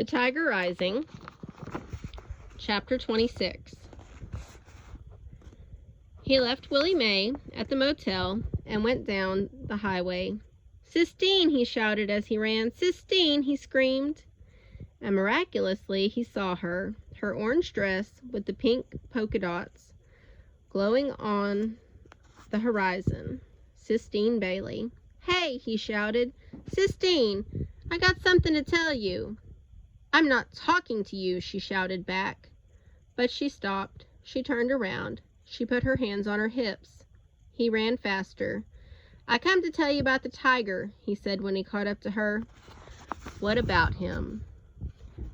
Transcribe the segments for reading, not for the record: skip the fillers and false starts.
The Tiger Rising, Chapter 26. He left Willie Mae at the motel and went down the highway. "Sistine!" he shouted as he ran. "Sistine!" he screamed. And miraculously he saw her, her orange dress with the pink polka dots glowing on the horizon. Sistine Bailey. "Hey!" he shouted. "Sistine! I got something to tell you." "I'm not talking to you," she shouted back. But she stopped. She turned around. She put her hands on her hips. He ran faster. "I come to tell you about the tiger," he said when he caught up to her. "What about him?"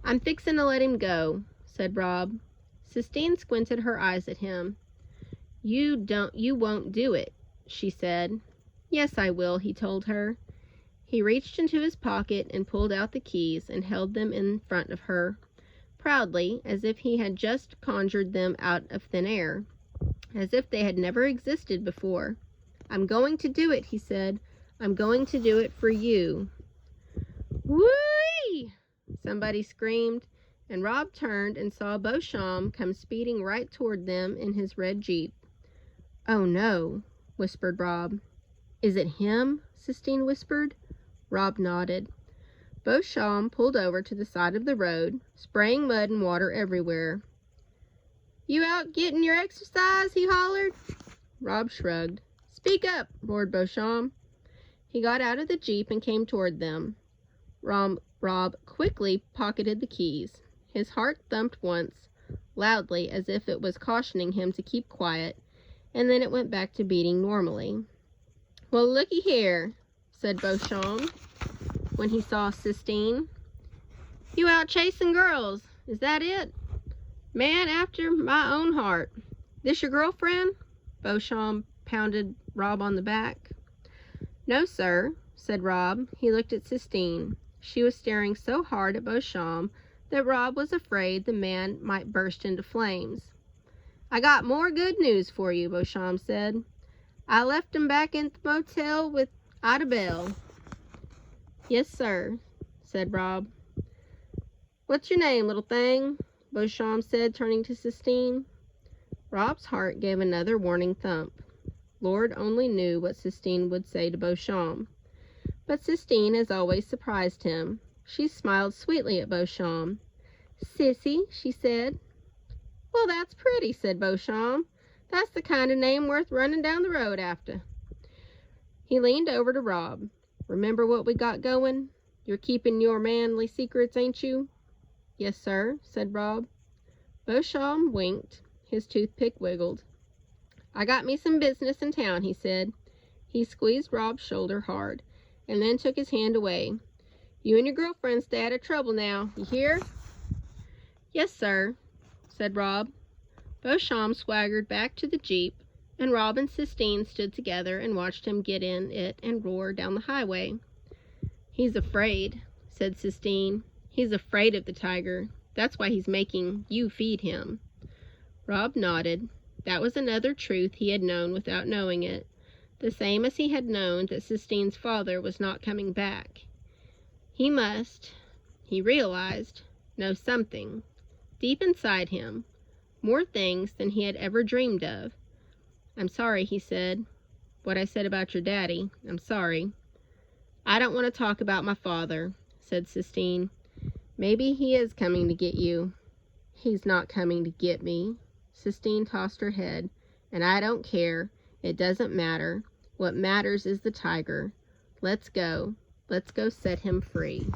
"I'm fixin' to let him go," said Rob. Sistine squinted her eyes at him. You won't do it," she said. "Yes, I will," he told her. He reached into his pocket and pulled out the keys and held them in front of her, proudly, as if he had just conjured them out of thin air, as if they had never existed before. "I'm going to do it," he said. "I'm going to do it for you." "Whee!" somebody screamed, and Rob turned and saw Beauchamp come speeding right toward them in his red Jeep. "Oh, no," whispered Rob. "Is it him?" Sistine whispered. Rob nodded. Beauchamp pulled over to the side of the road, spraying mud and water everywhere. "You out getting your exercise?" he hollered. Rob shrugged. "Speak up," roared Beauchamp. He got out of the Jeep and came toward them. Rob quickly pocketed the keys. His heart thumped once, loudly, as if it was cautioning him to keep quiet, and then it went back to beating normally. "Well, looky here," said Beauchamp when he saw Sistine. "You out chasing girls, is that it? Man after my own heart. This your girlfriend?" Beauchamp pounded Rob on the back. "No, sir," said Rob. He looked at Sistine. She was staring so hard at Beauchamp that Rob was afraid the man might burst into flames. "I got more good news for you," Beauchamp said. "I left 'em back in the motel with Ida Belle." "Yes, sir," said Rob. "What's your name, little thing?" Beauchamp said, turning to Sistine. Rob's heart gave another warning thump. Lord only knew what Sistine would say to Beauchamp. But Sistine has always surprised him. She smiled sweetly at Beauchamp. "Sissy," she said. "Well, that's pretty," said Beauchamp. "That's the kind of name worth running down the road after." He leaned over to Rob. "Remember what we got going? You're keeping your manly secrets, ain't you?" "Yes, sir," said Rob. Beauchamp winked. His toothpick wiggled. "I got me some business in town," he said. He squeezed Rob's shoulder hard, and then took his hand away. "You and your girlfriend stay out of trouble now, you hear?" "Yes, sir," said Rob. Beauchamp swaggered back to the Jeep, and Rob and Sistine stood together and watched him get in it and roar down the highway. "He's afraid," said Sistine. "He's afraid of the tiger. That's why he's making you feed him." Rob nodded. That was another truth he had known without knowing it, the same as he had known that Sistine's father was not coming back. He must, he realized, know something, deep inside him, more things than he had ever dreamed of. "I'm sorry," he said. "What I said about your daddy. I'm sorry." "I don't want to talk about my father," said Sistine. "Maybe he is coming to get you." "He's not coming to get me." Sistine tossed her head. "And I don't care. It doesn't matter. What matters is the tiger. Let's go. Let's go set him free."